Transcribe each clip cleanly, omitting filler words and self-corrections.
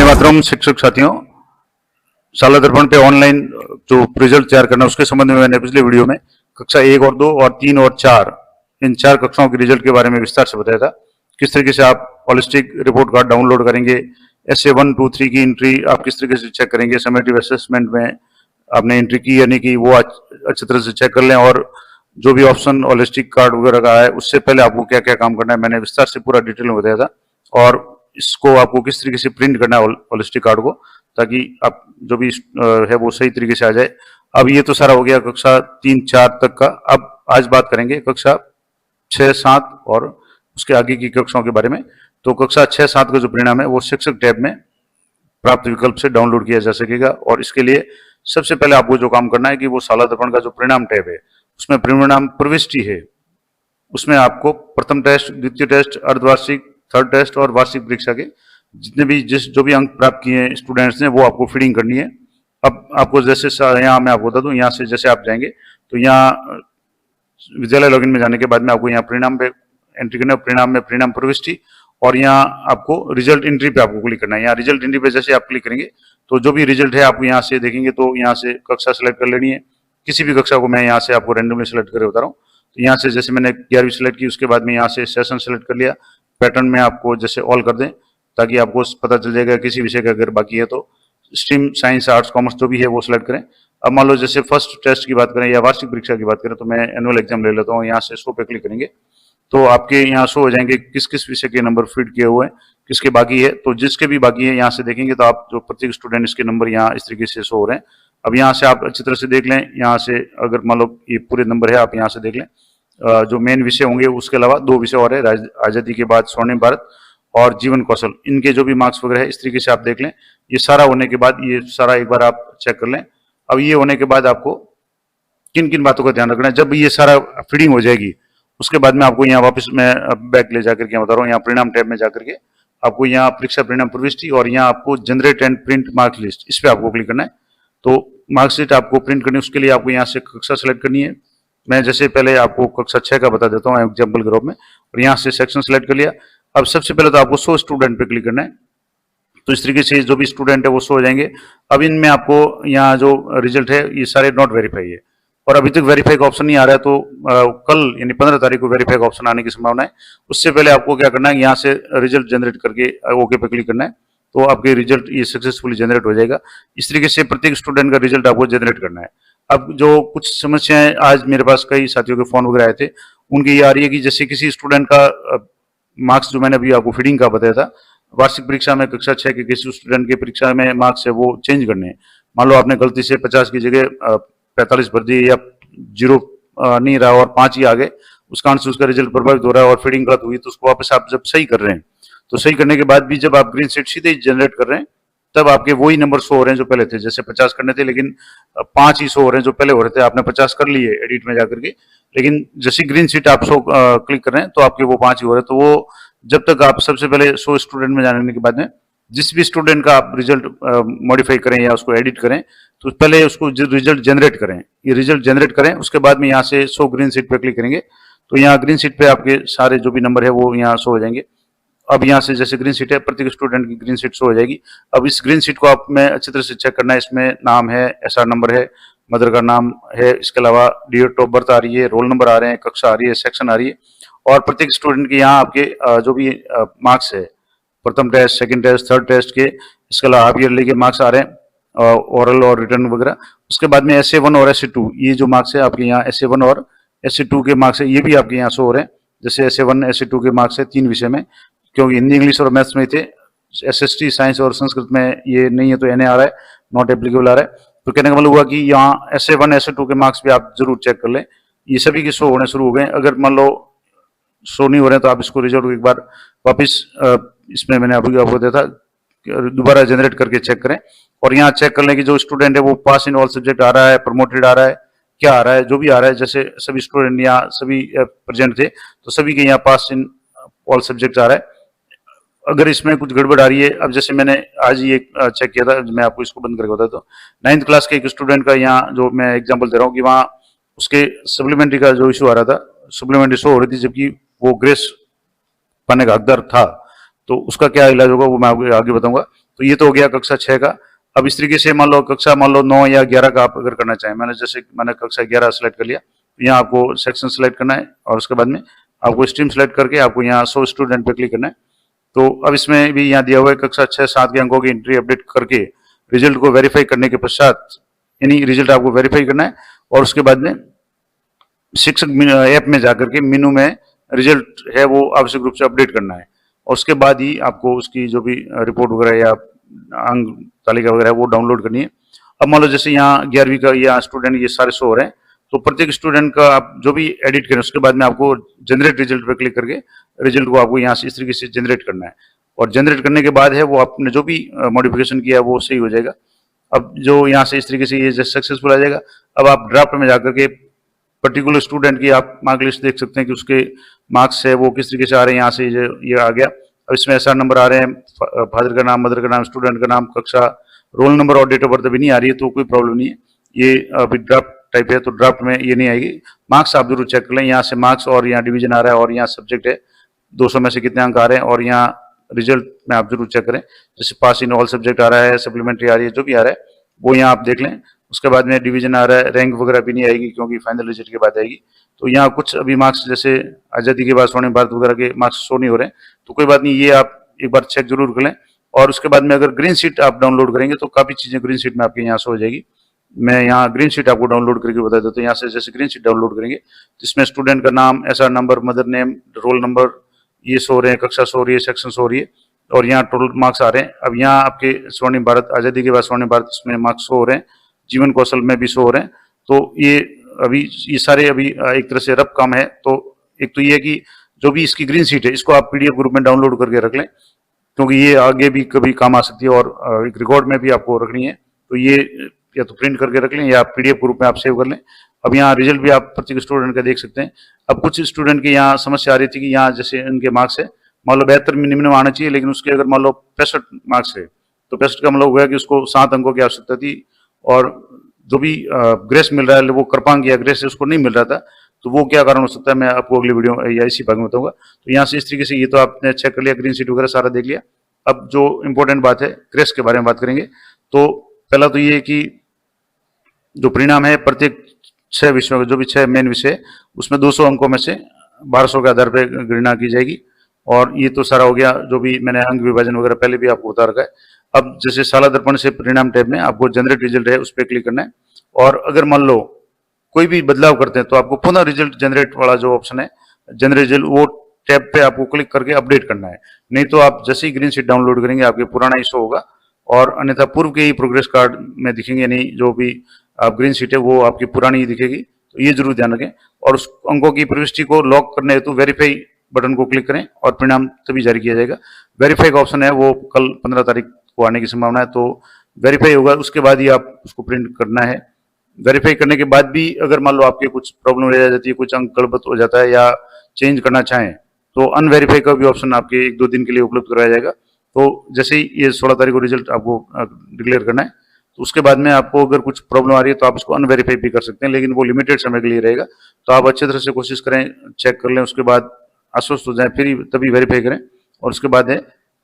मातरम शिक्षक साथियों, शाला दर्पण पे ऑनलाइन जो रिजल्ट तैयार करना है उसके संबंध में मैंने पिछले वीडियो में कक्षा 1 और 2 और 3 और 4 इन 4 कक्षाओं के रिजल्ट के बारे में विस्तार से बताया था। किस तरीके से आप होलिस्टिक रिपोर्ट कार्ड डाउनलोड करेंगे, SA 1, 2, 3 की एंट्री आप किस तरीके से चेक करेंगे, समेटिव असेसमेंट में आपने एंट्री की या नहीं की वो अच्छी तरह से चेक कर लें, और जो भी ऑप्शन होलिस्टिक कार्ड वगैरह का है उससे पहले आपको क्या क्या काम करना है मैंने विस्तार से पूरा डिटेल में बताया था। और इसको आपको किस तरीके से प्रिंट करना है होलिस्टिक कार्ड को, ताकि आप जो भी है वो सही तरीके से आ जाए। अब ये तो सारा हो गया कक्षा 3, 4 तक का। अब आज बात करेंगे कक्षा 6, 7 और उसके आगे की कक्षाओं के बारे में। तो कक्षा 6, 7 का जो परिणाम है वो शिक्षक टैब में प्राप्त विकल्प से डाउनलोड किया जा सकेगा। और इसके लिए सबसे पहले आपको जो काम करना है कि वो शाला दर्पण का जो परिणाम टैब है उसमें परिणाम प्रविष्टि है, उसमें आपको प्रथम टेस्ट, द्वितीय टेस्ट, अर्धवार्षिक, थर्ड टेस्ट और वार्षिक परीक्षा के जितने भी जो भी अंक प्राप्त किए हैं स्टूडेंट्स ने वो आपको फीडिंग करनी है। अब आपको जैसे यहाँ मैं आपको बता दूं, यहाँ से जैसे आप जाएंगे तो यहाँ विद्यालय लॉगिन में जाने के बाद में आपको यहाँ परिणाम पे एंट्री करना है, परिणाम में परिणाम प्रविष्टि, और यहाँ आपको रिजल्ट एंट्री पे आपको क्लिक करना है। यहाँ रिजल्ट एंट्री पे जैसे आप क्लिक करेंगे तो जो भी रिजल्ट है आपको यहाँ से देखेंगे, तो यहाँ से कक्षा सेलेक्ट कर लेनी है। किसी भी कक्षा को मैं यहाँ से आपको रैंडमली सेलेक्ट करके बता रहा हूँ। तो यहाँ से जैसे मैंने 11वीं सेलेक्ट की, उसके बाद में यहाँ से सेशन सेलेक्ट कर लिया, पैटर्न में आपको जैसे ऑल कर दें ताकि आपको पता चल जाएगा किसी विषय का अगर बाकी है तो। स्ट्रीम साइंस, आर्ट्स, कॉमर्स जो भी है वो सिलेक्ट करें। अब मान लो जैसे फर्स्ट टेस्ट की बात करें या वार्षिक परीक्षा की बात करें तो मैं एनुअल एग्जाम ले लेता हूँ। यहाँ से शो पे क्लिक करेंगे तो आपके यहाँ शो हो जाएंगे किस किस विषय के नंबर फीड किए हुए हैं, किसके बाकी है। तो जिसके भी बाकी है यहाँ से देखेंगे तो आप जो प्रत्येक स्टूडेंट इसके नंबर यहाँ इस तरीके से शो हो रहे हैं। अब यहाँ से आप अच्छी तरह से देख लें, यहाँ से अगर मान लो ये पूरे नंबर है आप यहाँ से देख लें। जो मेन विषय होंगे उसके अलावा 2 विषय और है, आजादी के बाद, स्वर्णिम भारत और जीवन कौशल, इनके जो भी मार्क्स वगैरह है इस तरीके से आप देख लें। ये सारा होने के बाद ये सारा एक बार आप चेक कर लें। अब ये होने के बाद आपको किन किन बातों का ध्यान रखना है, जब ये सारा फीडिंग हो जाएगी उसके बाद में आपको यहाँ वापस मैं बैक ले जाकर के बता रहा हूँ, यहाँ परिणाम टैब में जाकर के आपको यहाँ परीक्षा परिणाम प्रविष्टि और यहाँ आपको generate and print marks list, इस पर आपको क्लिक करना है। तो मार्कशीट आपको प्रिंट करनी है, उसके लिए आपको यहाँ से कक्षा सेलेक्ट करनी है। मैं जैसे पहले आपको कक्षा 6 का बता देता हूँ एग्जाम्पल के रूप में, और यहाँ से सेक्शन सेलेक्ट कर लिया। अब सबसे पहले तो आपको 100 स्टूडेंट पे क्लिक करना है। तो इस तरीके से जो भी स्टूडेंट है वो शो हो जाएंगे। अब इनमें आपको यहाँ जो रिजल्ट है ये सारे नॉट वेरीफाई है, और अभी तक वेरीफाई का ऑप्शन नहीं आ रहा है। तो कल यानी 15 तारीख को वेरीफाई का ऑप्शन आने की संभावना है। उससे पहले आपको क्या करना है, यहाँ से रिजल्ट जनरेट करके ओके पे क्लिक करना है, तो आपके रिजल्ट ये सक्सेसफुली जनरेट हो जाएगा। इस तरीके से प्रत्येक स्टूडेंट का रिजल्ट आपको जनरेट करना है। अब जो कुछ समस्याएं आज मेरे पास कई साथियों के फोन वगैरह आए थे, उनकी ये आ रही है कि जैसे किसी स्टूडेंट का मार्क्स जो मैंने अभी आपको फीडिंग का बताया था, वार्षिक परीक्षा में कक्षा 6 के किसी स्टूडेंट के परीक्षा में मार्क्स है वो चेंज करने हैं। मान लो आपने गलती से 50 की जगह 45 भर दिए, या 0 नहीं रहा और 5 ही आ गए, उस कारण से उसका रिजल्ट प्रभावित हो रहा है और फीडिंग गलत हुई, तो उसको वापस आप जब सही कर रहे हैं तो सही करने के बाद भी जब आप ग्रीन शीट सीधे जनरेट कर रहे हैं तब आपके वही नंबर शो हो रहे हैं जो पहले थे। जैसे 50 करने थे लेकिन 5 ही शो हो रहे हैं जो पहले हो रहे थे। आपने 50 कर लिए एडिट में जाकर के, लेकिन जैसे ग्रीन शीट आप शो क्लिक कर रहे हैं तो आपके वो 5 ही हो रहे हैं। तो वो जब तक आप सबसे पहले 100 स्टूडेंट में जाने के बाद में जिस भी स्टूडेंट का आप रिजल्ट मॉडिफाई करें या उसको एडिट करें तो पहले उसको रिजल्ट जनरेट करें। ये रिजल्ट जनरेट करें, उसके बाद में यहाँ से शो ग्रीन शीट पे क्लिक करेंगे तो यहाँ ग्रीन शीट पे आपके सारे जो भी नंबर है वो यहाँ शो हो जाएंगे। अब यहाँ से जैसे ग्रीन शीट है, प्रत्येक स्टूडेंट की ग्रीन शीट शो हो जाएगी। अब इस ग्रीन शीट को आप में अच्छी तरह से चेक करना है। इसमें नाम है, SR नंबर है, मदर का नाम है, इसके अलावा डेट ऑफ बर्थ आ रही है, रोल नंबर आ रहे हैं, कक्षा आ रही है, सेक्शन आ रही है, और प्रत्येक स्टूडेंट के यहाँ आपके जो भी मार्क्स है प्रथम test, second test, third test के, इसके अलावा हाफ ईयरली के मार्क्स आ रहे हैं, ओरल और रिटर्न वगैरह। उसके बाद में SA 1 और SA 2 ये जो मार्क्स है आपके यहाँ SA 1 और SA 2 के मार्क्स है, ये भी आपके यहाँ शो हो रहे हैं। जैसे SA 1, SA 2 के मार्क्स है 3 विषय में, क्योंकि हिंदी, इंग्लिश और मैथ्स में थे। SST साइंस और संस्कृत में ये नहीं है तो NA आ रहा है, नॉट एप्लीकेबल आ रहा है। तो कहने का मतलब हुआ कि यहाँ SA 1, SA 2 के मार्क्स भी आप जरूर चेक कर लें। ये सभी के शो होने शुरू हो गए। अगर मान लो शो नहीं हो रहे हैं तो आप इसको रिजल्ट एक बार वापस इसमें मैंने अभी आपको दिया था दोबारा जनरेट करके चेक करें, और यहाँ चेक कर लें कि जो स्टूडेंट है वो पास इन ऑल सब्जेक्ट आ रहा है, प्रमोटेड आ रहा है, क्या आ रहा है, जो भी आ रहा है। जैसे सभी स्टूडेंट यहाँ सभी प्रेजेंट थे तो सभी के यहाँ पास इन ऑल सब्जेक्ट आ रहा है। अगर इसमें कुछ गड़बड़ आ रही है, अब जैसे मैंने आज ही एक चेक किया था, मैं आपको इसको बंद करके बताता हूँ। 9th क्लास के एक स्टूडेंट का यहाँ जो मैं एग्जाम्पल दे रहा हूँ कि वहाँ उसके सप्लीमेंट्री का जो इशू आ रहा था, सप्लीमेंट्री शो हो रही थी जबकि वो ग्रेस पाने का हकदार था। तो उसका क्या इलाज होगा वो मैं आपको आगे बताऊंगा। तो ये तो हो गया कक्षा 6 का। अब इस तरीके से मान लो कक्षा 9 या 11 का आप अगर करना चाहें, मैंने कक्षा 11 सेलेक्ट कर लिया, तो यहाँ आपको सेक्शन सेलेक्ट करना है और उसके बाद में आपको स्ट्रीम सेलेक्ट करके आपको यहाँ 100 स्टूडेंट पे क्लिक करना है। तो अब इसमें भी यहाँ दिया हुआ है कक्षा 6-7 के अंकों की एंट्री अपडेट करके रिजल्ट को वेरीफाई करने के पश्चात, यानी रिजल्ट आपको वेरीफाई करना है और उसके बाद में शिक्षक ऐप में जाकर के मेनू में रिजल्ट है वो आवश्यक रूप से अपडेट करना है और उसके बाद ही आपको उसकी जो भी रिपोर्ट वगैरह या अंक तालिका वगैरह वो डाउनलोड करनी है। अब मान लो जैसे यहाँ 11वीं का या स्टूडेंट ये सारे शो हो रहे हैं, तो प्रत्येक स्टूडेंट का आप जो भी एडिट करें उसके बाद में आपको जनरेट रिजल्ट पर क्लिक करके रिजल्ट को आपको यहाँ से इस तरीके से जनरेट करना है और जनरेट करने के बाद है वो आपने जो भी मॉडिफिकेशन किया है वो सही हो जाएगा। अब जो यहाँ से इस तरीके से ये सक्सेसफुल आ जाएगा। अब आप ड्राफ्ट में जाकर के पर्टिकुलर स्टूडेंट की आप मार्क लिस्ट देख सकते हैं कि उसके मार्क्स है वो किस तरीके से आ रहे हैं। यहाँ से ये आ गया। अब इसमें ऐसा नंबर आ रहे हैं, फादर का नाम, मदर का नाम, स्टूडेंट का नाम, कक्षा, रोल नंबर और डेट ऑफ बर्थ अभी नहीं आ रही है तो कोई प्रॉब्लम नहीं है। ये अभी ड्राफ्ट टाइप है तो ड्राफ्ट में ये नहीं आएगी। मार्क्स आप जरूर चेक कर लें। यहाँ से मार्क्स और यहाँ डिवीजन आ रहा है और यहाँ सब्जेक्ट है 200 में से कितने अंक आ रहे हैं और यहाँ रिजल्ट में आप जरूर चेक करें। जैसे पास इन ऑल सब्जेक्ट आ रहा है, सप्लीमेंट्री आ रही है, जो भी आ रहा है वो यहाँ आप देख लें। उसके बाद में डिवीजन आ रहा है, रैंक वगैरह भी नहीं आएगी क्योंकि फाइनल रिजल्ट के बाद आएगी। तो यहाँ कुछ अभी मार्क्स जैसे आज़ादी के बाद स्वर्णिम भारत वगैरह के मार्क्स शो नहीं हो रहे हैं तो कोई बात नहीं, ये आप एक बार चेक जरूर कर लें। और उसके बाद में अगर ग्रीन शीट आप डाउनलोड करेंगे तो काफ़ी चीज़ें ग्रीन शीट में आपके यहाँ शो हो जाएगी। मैं यहाँ ग्रीन शीट आपको डाउनलोड करके बता देता हूँ। यहाँ से जैसे ग्रीन शीट डाउनलोड करेंगे तो इसमें स्टूडेंट का नाम, SR number, mother name, roll number ये शो हो रहे हैं, कक्षा शो हो रही है, सेक्शन शो हो रही है और यहाँ टोटल मार्क्स आ रहे हैं। अब यहाँ आपके स्वर्णिम भारत, आज़ादी के बाद स्वर्णिम भारत, इसमें मार्क्स शो हो रहे हैं, जीवन कौशल में भी शो हो रहे हैं। तो ये अभी ये सारे अभी एक तरह से रफ काम है। तो एक तो ये है कि जो भी इसकी ग्रीन शीट है इसको आप पीडीएफ ग्रुप में डाउनलोड करके रख लें क्योंकि ये आगे भी कभी काम आ सकती है और एक रिकॉर्ड में भी आपको रखनी है। तो ये या तो प्रिंट करके रख लें या पीडीएफ ग्रुप में आप सेव कर लें। अब यहाँ रिजल्ट भी आप प्रत्येक स्टूडेंट का देख सकते हैं। अब कुछ स्टूडेंट की यहाँ समस्या आ रही थी कि यहाँ जैसे इनके मार्क्स है मान लो 72 मिनिमम आना चाहिए, लेकिन उसके अगर मान लो 65 मार्क्स है तो 65 का मतलब हुआ कि उसको 7 अंकों की आवश्यकता थी और जो भी ग्रेस मिल रहा है वो कृपांक या ग्रेस उसको नहीं मिल रहा था। तो वो क्या कारण हो सकता है मैं आपको अगली वीडियो या इसी भाग में बताऊंगा। तो यहाँ से इस तरीके से ये तो आपने चेक कर लिया, ग्रीन शीट वगैरह सारा देख लिया। अब जो इम्पोर्टेंट बात है ग्रेस के बारे में बात करेंगे। तो पहला तो ये कि जो परिणाम है प्रत्येक 6 विषयों के जो भी 6 मेन विषय उसमें 200 अंकों में से 1200 के आधार पर गणना की जाएगी। और ये तो सारा हो गया जो भी मैंने अंक विभाजन वगैरह पहले भी आपको बता रखा है। अब जैसे साला दर्पण से परिणाम टैब में आपको जनरेट रिजल्ट है उस पर क्लिक करना है और अगर मान लो कोई भी बदलाव करते हैं तो आपको पुनः रिजल्ट जनरेट वाला जो ऑप्शन है जनरेट रिजल्ट वो टैब पे आपको क्लिक करके अपडेट करना है। नहीं तो आप जैसे ही ग्रीन शीट डाउनलोड करेंगे आपके पुराना ही शो होगा और अन्यथा पूर्व के ही प्रोग्रेस कार्ड में दिखेंगे, नहीं जो भी आप ग्रीन शीट है वो आपकी पुरानी ही दिखेगी। तो ये जरूर ध्यान रखें। और उस अंकों की प्रविष्टि को लॉक करने हेतु वेरीफाई बटन को क्लिक करें और परिणाम तभी जारी किया जाएगा। वेरीफाई का ऑप्शन है वो कल 15 तारीख को आने की संभावना है। तो वेरीफाई होगा उसके बाद ही आप उसको प्रिंट करना है। वेरीफाई करने के बाद भी अगर मान लो आपके कुछ प्रॉब्लम रह जाती है, कुछ अंक गड़बड़ हो जाता है या चेंज करना चाहें तो अनवेरीफाई का भी ऑप्शन आपके 1-2 दिन के लिए उपलब्ध कराया जाएगा। तो जैसे ही ये 16 तारीख को रिजल्ट आपको डिक्लेयर करना है तो उसके बाद में आपको अगर कुछ प्रॉब्लम आ रही है तो आप उसको अनवेरीफाई भी कर सकते हैं, लेकिन वो लिमिटेड समय के लिए रहेगा। तो आप अच्छे तरह से कोशिश करें, चेक कर लें, उसके बाद आश्वस्त हो जाए फिर तभी वेरीफाई करें। और उसके बाद है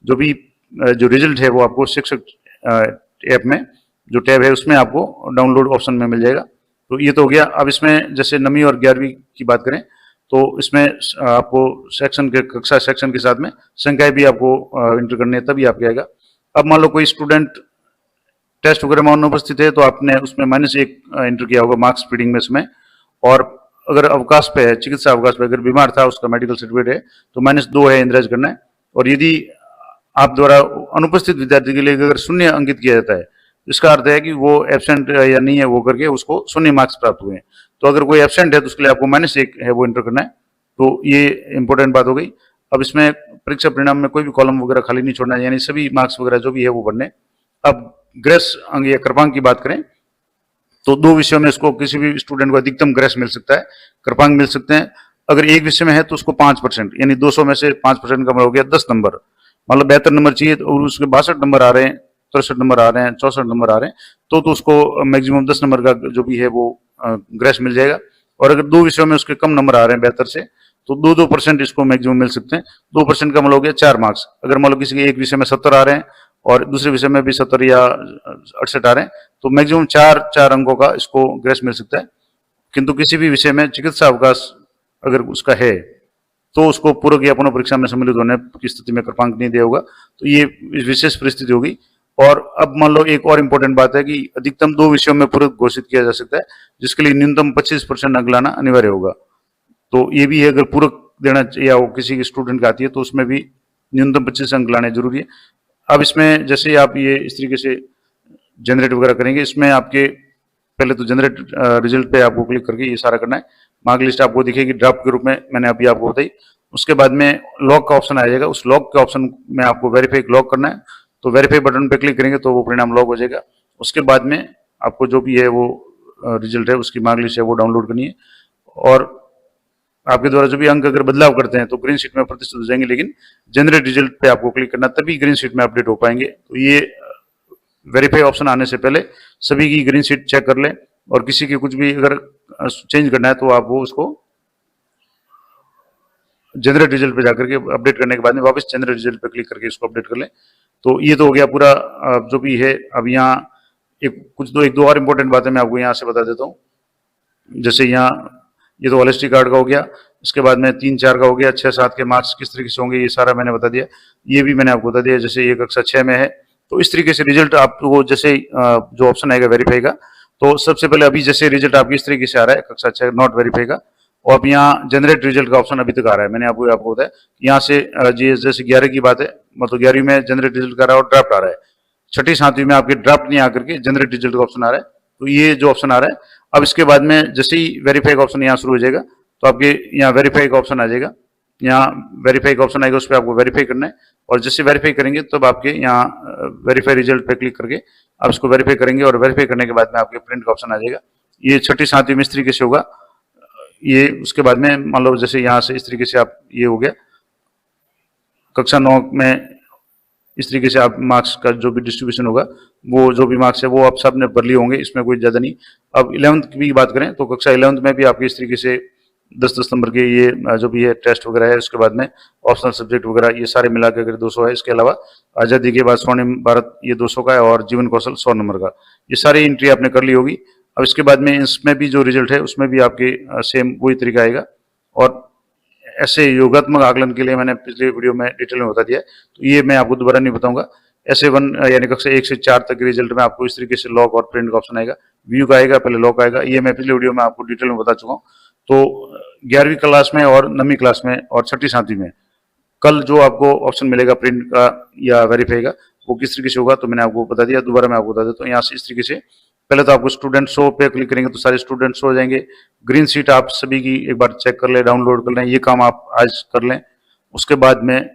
जो भी जो रिजल्ट है वो आपको शिक्षक ऐप में जो टैब है उसमें आपको डाउनलोड ऑप्शन में मिल जाएगा। तो ये तो हो गया। अब इसमें जैसे 9वीं और 11वीं की बात करें तो इसमें आपको सेक्शन के कक्षा सेक्शन के साथ में संख्याएं भी आपको इंटर करनी है तभी आपके आएगा। अब मान लो कोई स्टूडेंट टेस्ट वगैरह में अनुपस्थित है तो आपने उसमें -1 इंटर किया होगा मार्क्स फीडिंग में इसमें। और अगर अवकाश पे है, चिकित्सा अवकाश पे, अगर बीमार था उसका मेडिकल सर्टिफिकेट है तो -2 है इंदराज करना है। और यदि आप द्वारा अनुपस्थित विद्यार्थी के लिए अगर 0 अंकित किया जाता है इसका अर्थ है कि वो एब्सेंट या नहीं है वो करके उसको 0 मार्क्स प्राप्त हुए हैं। तो अगर कोई एब्सेंट है तो उसके लिए आपको -1 है वो इंटर करना है। तो ये इंपॉर्टेंट बात हो गई। अब इसमें परीक्षा परिणाम में कोई भी कॉलम वगैरह खाली नहीं छोड़ना है, यानी सभी मार्क्स वगैरह जो भी है वो भरने। अब ग्रेस अंक या कृपांक की बात करें तो 2 विषयों में इसको किसी भी स्टूडेंट को अधिकतम ग्रेस मिल सकता है, कृपांक मिल सकते हैं। अगर एक विषय में है तो उसको 5%, यानी 200 में से 5% का मतलब हो गया 10 नंबर। मतलब 72 नंबर चाहिए और उसके 62 नंबर आ रहे हैं, 63 नंबर आ रहे हैं, 64 नंबर आ रहे हैं तो उसको मैक्सिमम 10 नंबर का जो भी है वो ग्रेस मिल जाएगा। और अगर 2 विषयों में उसके कम नंबर आ रहे हैं 72 से तो 2% इसको मैक्सिमम मिल सकते हैं। 2% का मतलब हो गया 4 मार्क्स। अगर मान लो किसी के एक विषय में 70 आ रहे हैं और दूसरे विषय में भी 70 या 68 आ रहे हैं, तो मैक्सिमम 4 अंकों का इसको ग्रेस मिल सकता है। किंतु किसी भी विषय में चिकित्सा अवकाश अगर उसका है तो उसको पूरक या पुनः परीक्षा में सम्मिलित होने की स्थिति में कृपांक नहीं दिया होगा, तो ये विशेष परिस्थिति होगी। और अब मान लो एक और इम्पोर्टेंट बात है कि अधिकतम 2 विषयों में पूरक घोषित किया जा सकता है, जिसके लिए न्यूनतम 25% अंक लाना अनिवार्य होगा। तो ये भी है, अगर पूरक देना या वो किसी स्टूडेंट का आती है तो उसमें भी न्यूनतम 25 अंक लाने जरूरी है। अब इसमें जैसे आप ये इस तरीके से जनरेट वगैरह करेंगे, इसमें आपके पहले तो जनरेट रिजल्ट पे आपको क्लिक करके ये सारा करना है। मार्क लिस्ट आपको दिखेगी ड्राफ्ट के रूप में, मैंने अभी आपको बताई। उसके बाद में लॉग का ऑप्शन आ जाएगा, उस लॉग के ऑप्शन में आपको वेरीफाई लॉग करना है, तो वेरीफाई बटन पे क्लिक करेंगे तो वो परिणाम लॉग हो जाएगा। उसके बाद में आपको जो भी है वो रिजल्ट है उसकी मार्क लिस्ट है वो डाउनलोड करनी है, और आपके द्वारा जो भी अंक अगर बदलाव करते हैं तो ग्रीन शीट में प्रतिशत हो जाएंगे, लेकिन जनरेट रिजल्ट पे आपको क्लिक करना, तभी ग्रीन शीट में अपडेट हो पाएंगे। तो ये वेरीफाई ऑप्शन आने से पहले सभी की ग्रीन शीट चेक कर लें, और किसी की कुछ भी अगर चेंज करना है तो आप वो उसको जनरेट रिजल्ट पे जाकर के अपडेट करने के बाद में वापस जनरेट रिजल्ट पे क्लिक करके इसको अपडेट कर लें। तो ये तो हो गया पूरा जो भी है। अब यहाँ एक दो और इम्पोर्टेंट बातें मैं आपको यहाँ से बता देता हूँ। जैसे यहाँ ये तो होलिस्टिक कार्ड का हो गया, इसके बाद में 3-4 का हो गया, 6-7 के मार्क्स किस तरीके से होंगे ये सारा मैंने बता दिया। ये भी मैंने आपको बता दिया, जैसे ये कक्षा 6 में है तो इस तरीके से रिजल्ट आपको जैसे जो ऑप्शन आएगा वेरीफाई का, तो सबसे पहले अभी जैसे रिजल्ट आपकी इस तरीके से आ रहा है कक्षा 6 नॉट वेरीफाई का, और अब यहाँ जनरेट रिजल्ट का ऑप्शन अभी तक आ रहा है। मैंने आपको बताया यहाँ से जैसे 11 की बात है, मतलब 11वीं में जनरेट रिजल्ट का रहा है और ड्राफ्ट आ रहा है। 6ठी 7वीं में आपके ड्राफ्ट नहीं आकर के जनरेट रिजल्ट का ऑप्शन आ रहा है। तो ये जो ऑप्शन आ रहा है, अब इसके बाद में जैसे ही वेरीफाई का ऑप्शन यहाँ शुरू हो जाएगा तो आपके यहाँ वेरीफाई का ऑप्शन आ जाएगा। यहाँ वेरीफाई का ऑप्शन आएगा, उस पर आपको वेरीफाई करना है, और जैसे वेरीफाई करेंगे तब आपके यहाँ वेरीफाई रिजल्ट पे क्लिक करके आप इसको वेरीफाई करेंगे, और वेरीफाई करने के बाद में आपके प्रिंट का ऑप्शन आ जाएगा। ये 6ठी 7वीं में इस तरीके से होगा। ये उसके बाद में मान लो जैसे यहाँ से इस तरीके से आप ये हो गया, कक्षा 9 में इस तरीके से आप मार्क्स का जो भी डिस्ट्रीब्यूशन होगा, वो जो भी मार्क्स है वो आप सब ने भर लिए होंगे, इसमें कोई ज़्यादा नहीं। अब 11th की भी बात करें तो कक्षा 11th में भी आपके इस तरीके से 10-10 नंबर के ये जो भी है टेस्ट वगैरह है, उसके बाद में ऑप्शनल सब्जेक्ट वगैरह ये सारे मिला के अगर 200 है। इसके अलावा आज़ादी के बाद स्वर्णिम भारत ये 200 का है, और जीवन कौशल 100 नंबर का, ये सारी एंट्री आपने कर ली होगी। अब इसके बाद में इसमें भी जो रिजल्ट है उसमें भी आपके सेम वही तरीका आएगा। और ऐसे योगात्मक आकलन के लिए मैंने पिछले वीडियो में डिटेल में बता दिया है, तो ये मैं आपको दोबारा नहीं बताऊंगा। ऐसे 1 यानी कक्षा 1 से 4 तक के रिजल्ट में आपको इस तरीके से लॉग और प्रिंट का ऑप्शन आएगा, व्यू का आएगा, पहले लॉग आएगा, ये मैं पिछले वीडियो में आपको डिटेल में बता चुका हूँ। तो 11वीं क्लास में और 9वीं क्लास में और 6ठी 7वीं में कल जो आपको ऑप्शन मिलेगा प्रिंट का या वेरीफाई का, वो किस तरीके से होगा तो मैंने आपको बता दिया। दोबारा मैं आपको बता देता हूँ। यहाँ से इस तरीके से पहले तो आपको स्टूडेंट शो पे क्लिक करेंगे तो सारे स्टूडेंट शो हो जाएंगे। ग्रीन शीट आप सभी की एक बार चेक कर लें, डाउनलोड कर लें, ये काम आप आज कर लें। उसके बाद में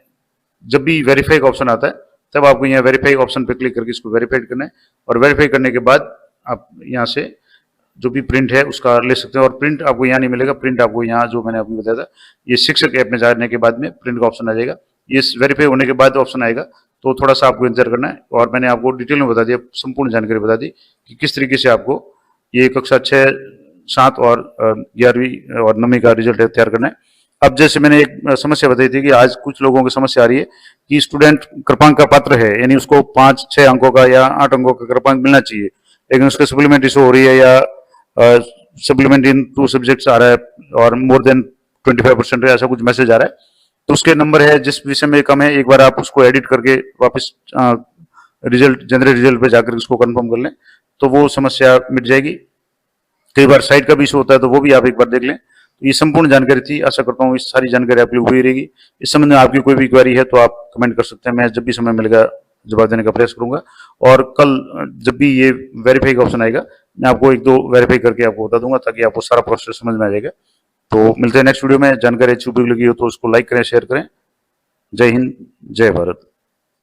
जब भी वेरीफाई का ऑप्शन आता है तब आपको यहाँ वेरीफाई ऑप्शन पे क्लिक करके इसको वेरीफाई करना है, और वेरीफाई करने के बाद आप यहाँ से जो भी प्रिंट है उसका ले सकते हैं। और प्रिंट आपको यहाँ नहीं मिलेगा, प्रिंट आपको यहाँ जो मैंने आपको बताया था ये शिक्षक ऐप में जाने के बाद में प्रिंट का ऑप्शन आ जाएगा। ये वेरीफाई होने के बाद ऑप्शन आएगा, तो थोड़ा सा आपको इंतजार करना है। और मैंने आपको डिटेल में बता दिया, संपूर्ण जानकारी बता दी कि किस तरीके से आपको ये कक्षा 6, 7 और 11वीं और 9वीं का रिजल्ट तैयार करना है। अब जैसे मैंने एक समस्या बताई थी कि आज कुछ लोगों की समस्या आ रही है कि स्टूडेंट कृपांक का पात्र है, यानी उसको 5-6 अंकों का या 8 अंकों का कृपांक मिलना चाहिए, लेकिन उसके सप्लीमेंट इशू हो रही है या सप्लीमेंट इन 2 सब्जेक्ट्स आ रहा है और मोर देन 25% ऐसा कुछ मैसेज आ रहा है। तो उसके नंबर है जिस विषय में कम है, एक बार आप उसको एडिट करके वापस रिजल्ट जनरेट रिजल्ट पे जाकर उसको कंफर्म कर लें तो वो समस्या मिट जाएगी। कई बार साइट का भी इशू होता है तो वो भी आप एक बार देख लें। तो ये संपूर्ण जानकारी थी, आशा करता हूँ इस सारी जानकारी आपके लिए हुई रहेगी। इस संबंध में आपकी कोई भी क्वेरी है तो आप कमेंट कर सकते हैं, मैं जब भी समय मिलेगा जवाब देने का प्रयास करूंगा। और कल जब भी ये वेरीफाई का ऑप्शन आएगा मैं आपको 1-2 वेरीफाई करके आपको बता दूंगा ताकि आपको सारा प्रोसेस समझ में आ जाएगा। तो मिलते हैं नेक्स्ट वीडियो में। जानकारी अच्छी उपयोगी लगी हो तो उसको लाइक करें, शेयर करें। जय हिंद, जय भारत।